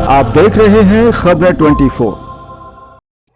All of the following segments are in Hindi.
आप देख रहे हैं खबरें 24।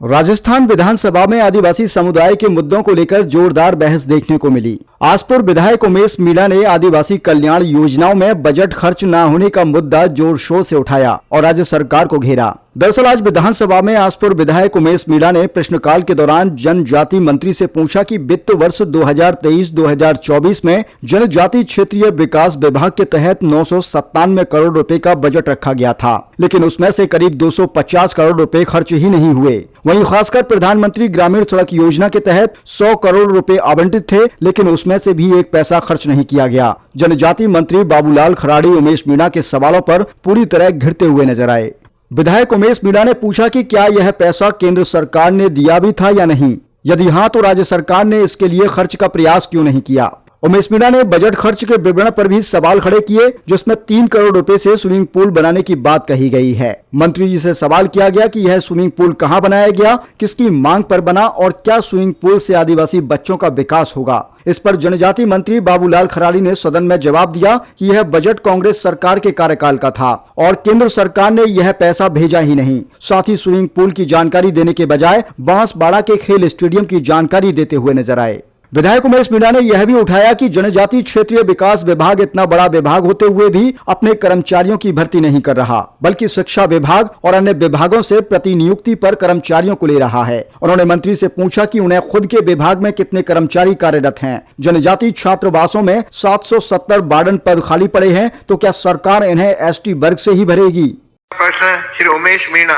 राजस्थान विधानसभा में आदिवासी समुदाय के मुद्दों को लेकर जोरदार बहस देखने को मिली। आसपुर विधायक उमेश मीणा ने आदिवासी कल्याण योजनाओं में बजट खर्च न होने का मुद्दा जोर शोर से उठाया और राज्य सरकार को घेरा। दरअसल आज विधानसभा में आसपुर विधायक उमेश मीणा ने प्रश्नकाल के दौरान जनजाति मंत्री से पूछा कि वित्त वर्ष 2023-2024 में जनजाति क्षेत्रीय विकास विभाग के तहत 997 करोड़ रुपए का बजट रखा गया था, लेकिन उसमें से करीब 250 करोड़ रुपए खर्च ही नहीं हुए। वहीं खासकर प्रधानमंत्री ग्रामीण सड़क योजना के तहत 100 करोड़ रुपए आवंटित थे, लेकिन उसमें से भी एक पैसा खर्च नहीं किया गया। जनजाति मंत्री बाबूलाल खराड़ी उमेश मीणा के सवालों पर पूरी तरह घिरते हुए नजर आए। विधायक उमेश मीणा ने पूछा कि क्या यह पैसा केंद्र सरकार ने दिया भी था या नहीं, यदि हाँ तो राज्य सरकार ने इसके लिए खर्च का प्रयास क्यों नहीं किया। उमेश मीणा ने बजट खर्च के विवरण पर भी सवाल खड़े किए, जिसमें 3 करोड़ रुपए से स्विमिंग पूल बनाने की बात कही गई है। मंत्री जी से सवाल किया गया कि यह स्विमिंग पूल कहां बनाया गया, किसकी मांग पर बना और क्या स्विमिंग पूल से आदिवासी बच्चों का विकास होगा। इस पर जनजाति मंत्री बाबूलाल खराड़ी ने सदन में जवाब दिया कि यह बजट कांग्रेस सरकार के कार्यकाल का था और केंद्र सरकार ने यह पैसा भेजा ही नहीं। साथ ही स्विमिंग पूल की जानकारी देने के बजाय बांसवाड़ा के खेल स्टेडियम की जानकारी देते हुए नजर आए। विधायक उमेश मीणा ने यह भी उठाया कि जनजाति क्षेत्रीय विकास विभाग इतना बड़ा विभाग होते हुए भी अपने कर्मचारियों की भर्ती नहीं कर रहा, बल्कि शिक्षा विभाग और अन्य विभागों से प्रतिनियुक्ति पर कर्मचारियों को ले रहा है। उन्होंने मंत्री से पूछा कि उन्हें खुद के विभाग में कितने कर्मचारी कार्यरत हैं। जनजाति छात्रावासों में 770 वार्डन पद खाली पड़े हैं, तो क्या सरकार इन्हें एसटी वर्ग से ही भरेगी। प्रश्न श्री उमेश मीणा।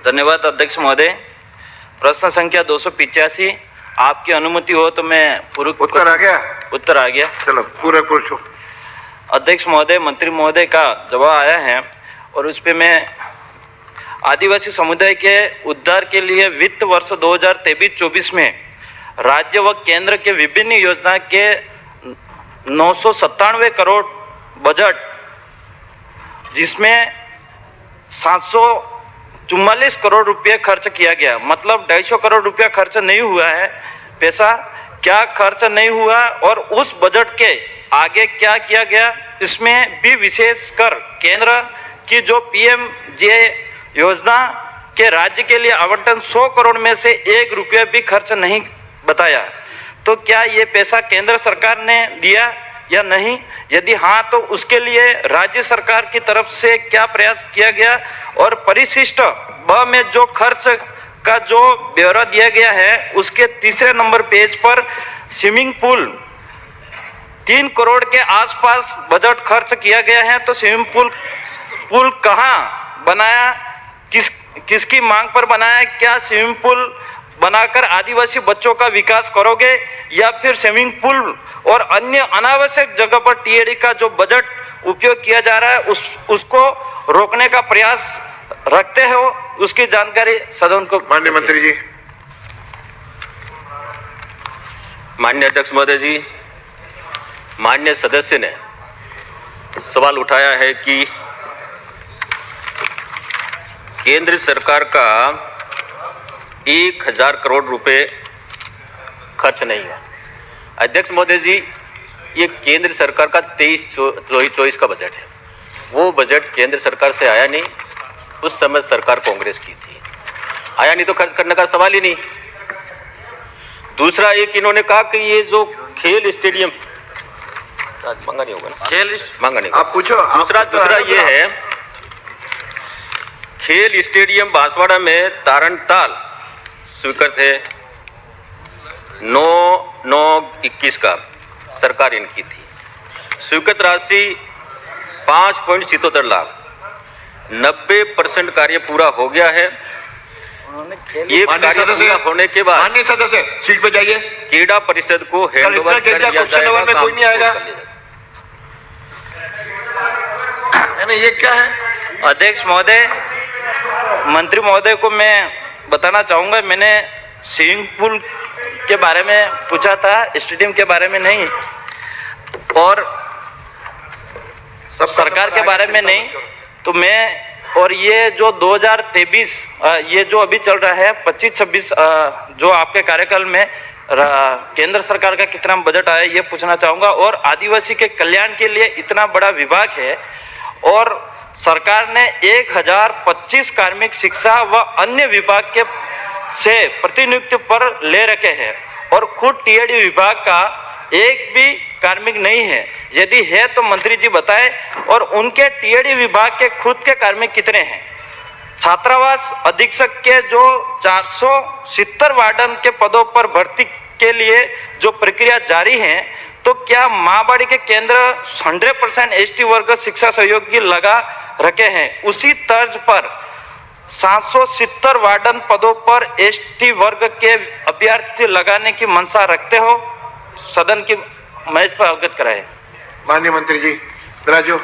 धन्यवाद अध्यक्ष महोदय। प्रश्न संख्या 285, आपकी अनुमति हो तो मैं पूरा उत्तर आ गया। उत्तर आ गया। चलो पूरा पूछो। अध्यक्ष महोदय, मंत्री महोदय का जवाब आया है और उस पे मैं आदिवासी समुदाय के उद्धार के लिए वित्त वर्ष 2023-24 में राज्य व केंद्र के विभिन्न योजना के 997 करोड़ बजट, जिसमें 744 करोड़ रुपये खर्च किया गया, मतलब 250 करोड़ रुपया खर्च नहीं हुआ है। पैसा क्या खर्च नहीं हुआ और उस बजट के आगे क्या किया गया, इसमें भी विशेषकर केंद्र की जो पीएमजे योजना के राज्य के लिए आवंटन 100 करोड़ में से 1 रुपया भी खर्च नहीं बताया। तो क्या ये पैसा केंद्र सरकार ने दिया या नहीं? यदि हाँ तो उसके लिए राज्य सरकार की तरफ से क्या प्रयास किया गया। और परिशिष्ट ब में जो खर्च का जो ब्यौरा दिया गया है, उसके तीसरे नंबर पेज पर स्विमिंग पूल 3 करोड़ के आसपास बजट खर्च किया गया है। तो स्विमिंग पूल कहाँ बनाया, किसकी मांग पर बनाया? क्या स्विमिंग पूल बनाकर आदिवासी बच्चों का विकास करोगे या फिर स्विमिंग पूल और अन्य अनावश्यक जगह पर टीएडी का जो बजट उपयोग किया जा रहा है उसको रोकने का प्रयास रखते हो? उसकी जानकारी सदन को। माननीय मंत्री जी। माननीय अध्यक्ष महोदय जी, माननीय सदस्य ने सवाल उठाया है कि केंद्र सरकार का 1000 करोड़ रुपए खर्च नहीं हुआ। अध्यक्ष महोदय जी, ये केंद्र सरकार का 23-24 का बजट है। वो बजट केंद्र सरकार से आया नहीं, उस समय सरकार कांग्रेस की थी, आया नहीं तो खर्च करने का सवाल ही नहीं। दूसरा एक इन्होंने कहा कि ये जो खेल स्टेडियम मांगा नहीं होगा ना, खेल मांगा नहीं, आप पूछो। दूसरा ये है, खेल स्टेडियम बांसवाड़ा में तारणताल स्वीकृत है 9/9/21 का, सरकार इनकी थी। स्वीकृत राशि 5.77 लाख, 90% कार्य पूरा हो गया है। ये कार्य पूरा होने के बाद माननीय सदस्य सीट पे जाइए। क्रीड़ा परिषद को हैंडओवर कर दिया जाएगा। में कोई नहीं आएगा। ये क्या है? अध्यक्ष महोदय, मंत्री महोदय को मैं बताना चाहूँगा, मैंने स्विमिंग पूल के बारे में पूछा था, स्टेडियम के बारे में नहीं और सरकार के बारे में नहीं। तो मैं और ये जो 2023 ये जो अभी चल रहा है 25-26 जो आपके कार्यकाल में केंद्र सरकार का कितना बजट आया ये पूछना चाहूँगा। और आदिवासी के कल्याण के लिए इतना बड़ा विभाग है और सरकार ने 1025 कार्मिक शिक्षा व अन्य विभाग के से प्रतिनियुक्ति पर ले रखे हैं और खुद टीएडी विभाग का एक भी कार्मिक नहीं है। यदि है तो मंत्री जी बताएं और उनके टीएडी विभाग के खुद के कार्मिक कितने हैं। छात्रावास अधीक्षक के जो 470 वार्डन के पदों पर भर्ती के लिए जो प्रक्रिया जारी है, तो क्या माहबाड़ी के केंद्र 100% एसटी वर्ग शिक्षा सहयोगी लगा रखे हैं, उसी तर्ज पर 770 वार्डन पदों पर एसटी वर्ग के अभ्यर्थी लगाने की मंशा रखते हो? सदन की मेज पर अवगत कराए। माननीय मंत्री जी राजू।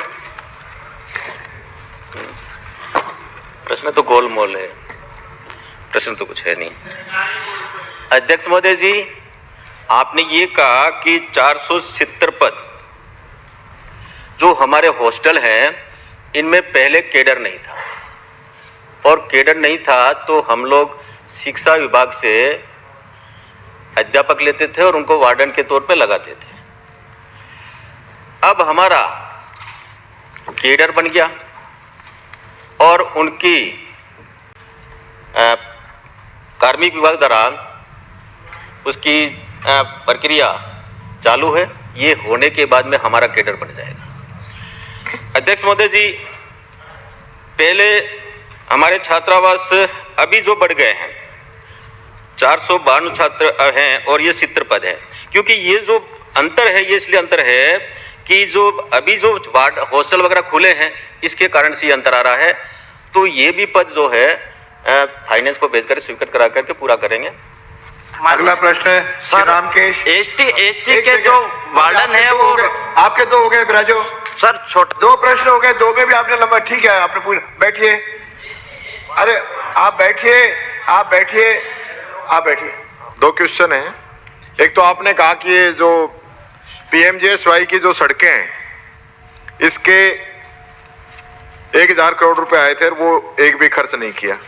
प्रश्न तो गोलमोल है, प्रश्न तो कुछ है नहीं। अध्यक्ष महोदय जी, आपने ये कहा कि 470 पद जो हमारे हॉस्टल हैं इनमें पहले केडर नहीं था, और केडर नहीं था तो हम लोग शिक्षा विभाग से अध्यापक लेते थे और उनको वार्डन के तौर पे लगाते थे। अब हमारा केडर बन गया और उनकी कार्मिक विभाग द्वारा उसकी प्रक्रिया चालू है। ये होने के बाद में हमारा केडर बन जाएगा। अध्यक्ष महोदय जी, पहले हमारे छात्रावास अभी जो बढ़ गए हैं 452 छात्र हैं और ये 70 पद है, क्योंकि ये जो अंतर है ये इसलिए अंतर है कि जो अभी जो हॉस्टल वगैरह खुले हैं इसके कारण से ये अंतर आ रहा है। तो ये भी पद जो है फाइनेंस को भेजकर स्वीकृत करा करके पूरा करेंगे। अगला प्रश्न है श्री रामकेश। एसटी के जो वार्डन है वो आपके 2 हो गए राजू सर, छोटा 2 प्रश्न हो गए, 2 में भी आपने लंबा, ठीक है आपने पूरा, बैठिए। अरे आप बैठिए, आप बैठिए, आप बैठिए। 2 क्वेश्चन हैं। एक तो आपने कहा कि ये जो पीएमजीएसवाई की जो सड़कें हैं इसके 1000 करोड़ रुपए आए थे और वो एक भी खर्च नहीं किया।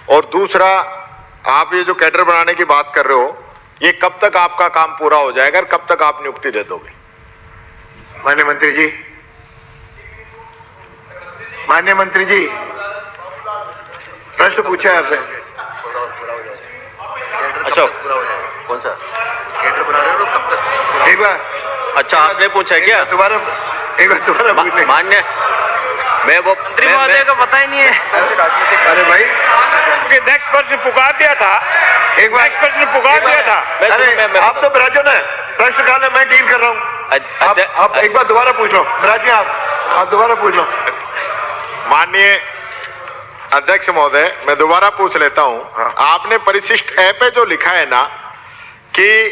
और दूसरा, आप ये जो कैडर बनाने की बात कर रहे हो, ये कब तक आपका काम पूरा हो जाएगा और कब तक आप नियुक्ति दे दोगे? माननीय मंत्री जी, माननीय मंत्री जी प्रश्न पूछा है आपसे। अच्छा, कौन सा केडर बना रहे हो कब तक? एक बार, अच्छा आपने पूछा है क्या? एक बार दोबारा पूछने। मान्य, मैं वो मंत्री महोदय को पता ही नहीं है। अरे भाई, नेक्स्ट प्रश्न पुकार दिया था, एक बार नेक्स्ट प्रश्न पुकार दिया था। अरे आप तो राजू ने प्रश्न काल है, मैं डील कर रहा हूँ। आप एक बार दोबारा पूछ लो राजू, आप दोबारा पूछ लो। माननीय अध्यक्ष महोदय, मैं दोबारा पूछ लेता हूं। हाँ। आपने परिशिष्ट ऐप पे जो लिखा है ना कि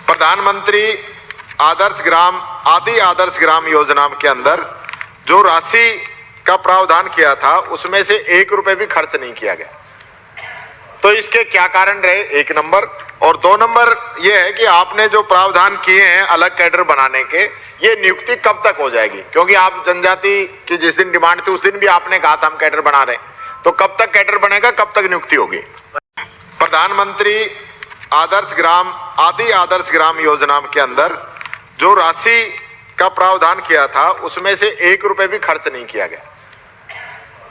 प्रधानमंत्री आदर्श ग्राम योजना के अंदर जो राशि का प्रावधान किया था उसमें से 1 रुपए भी खर्च नहीं किया गया, तो इसके क्या कारण रहे? 1 नंबर। और 2 नंबर ये है कि आपने जो प्रावधान किए हैं अलग कैडर बनाने के, ये नियुक्ति कब तक हो जाएगी? क्योंकि आप जनजाति की जिस दिन डिमांड थी उस दिन भी आपने कहा था हम कैडर बना रहे हैं, तो कब तक कैडर बनेगा, कब तक नियुक्ति होगी? प्रधानमंत्री आदर्श ग्राम योजना के अंदर जो राशि का प्रावधान किया था उसमें से 1 रुपए भी खर्च नहीं किया गया,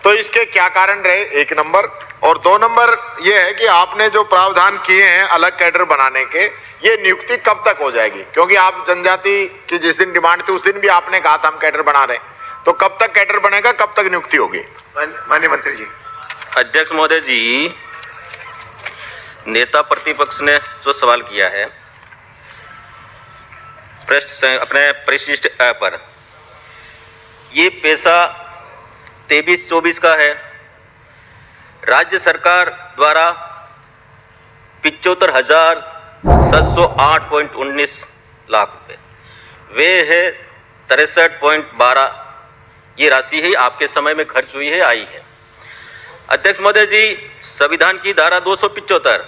तो इसके क्या कारण रहे? 1 नंबर। और 2 नंबर ये है कि आपने जो प्रावधान किए हैं अलग कैडर बनाने के, ये नियुक्ति कब तक हो जाएगी? क्योंकि आप जनजाति की जिस दिन डिमांड थी उस दिन भी आपने कहा था हम कैडर बना रहे हैं, तो कब तक कैडर बनेगा, कब तक नियुक्ति होगी? माननीय मंत्री जी। अध्यक्ष महोदय जी, नेता प्रतिपक्ष ने जो सवाल किया है प्रश्न अपने परिशिष्ट पर, ये पैसा 23-24 का है। राज्य सरकार द्वारा 75,708.19 लाख रुपए, वे है 63.12, ये राशि ही आपके समय में खर्च हुई है, आई है। अध्यक्ष महोदय जी, संविधान की धारा 275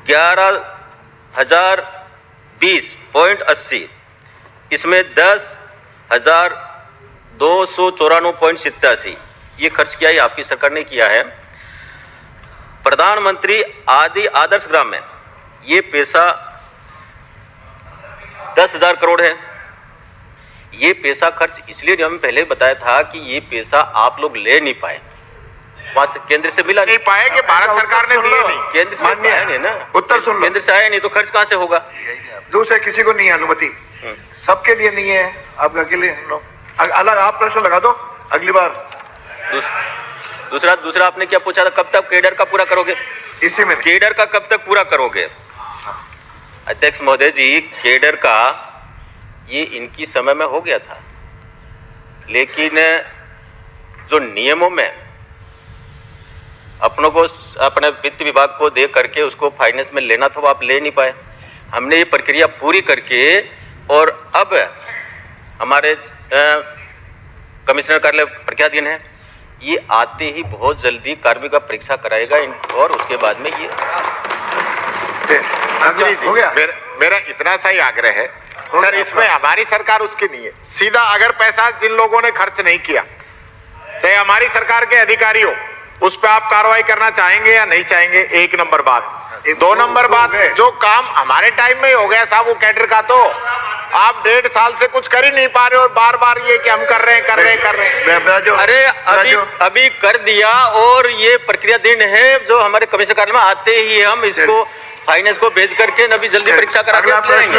11,020.80, इसमें 10,000 294.87 ये खर्च किया, ये आपकी सरकार ने किया है। प्रधानमंत्री आदर्श ग्राम में ये पैसा 10,000 करोड़ है। ये पैसा खर्च इसलिए हमें पहले बताया था कि ये पैसा आप लोग ले नहीं पाए, वहां से केंद्र से मिला नहीं पाए कि भारत सरकार ने दिए नहीं, केंद्र से आया नहीं ना, उत्तर सुन लो। केंद्र से आया नहीं तो खर्च कहां से होगा? दूसरे किसी को नहीं है अनुमति, सबके लिए नहीं है, आप अकेले लो। अलग आप प्रश्न लगा दो अगली बार। दूसरा आपने क्या पूछा था, कब तक केडर का पूरा करोगे? इसी में केडर का कब तक पूरा करोगे? अध्यक्ष महोदय जी, केडर का ये इनकी समय में हो गया था, लेकिन जो नियमों में अपनों को अपने वित्त विभाग को दे करके उसको फाइनेंस में लेना था वो आप ले नहीं पाए। हमने ये प्रक्रिया पूरी करके और अब हमारे कमिश्नर कार्यालय प्रज्ञाधीन है, ये आते ही बहुत जल्दी कार्मिक का परीक्षा कराएगा और उसके बाद में ये मंत्री जी, हो गया। मेरा इतना सा ही आग्रह है सर, इसमें हमारी सरकार उसकी नहीं है। सीधा अगर पैसा जिन लोगों ने खर्च नहीं किया, चाहे हमारी सरकार के अधिकारी हो, उस पर आप कार्रवाई करना चाहेंगे या नहीं चाहेंगे? एक नंबर बात। दो नंबर बात, जो काम हमारे टाइम में ही हो गया साहब वो कैडर का, तो आप 1.5 साल से कुछ कर ही नहीं पा रहे और बार बार ये कि हम कर रहे हैं। अरे अभी कर दिया और ये प्रक्रिया दिन है जो हमारे कमिश्नर कार्यालय में आते ही हम इसको फाइनेंस को भेज करके अभी जल्दी परीक्षा करा अगला के प्रश्न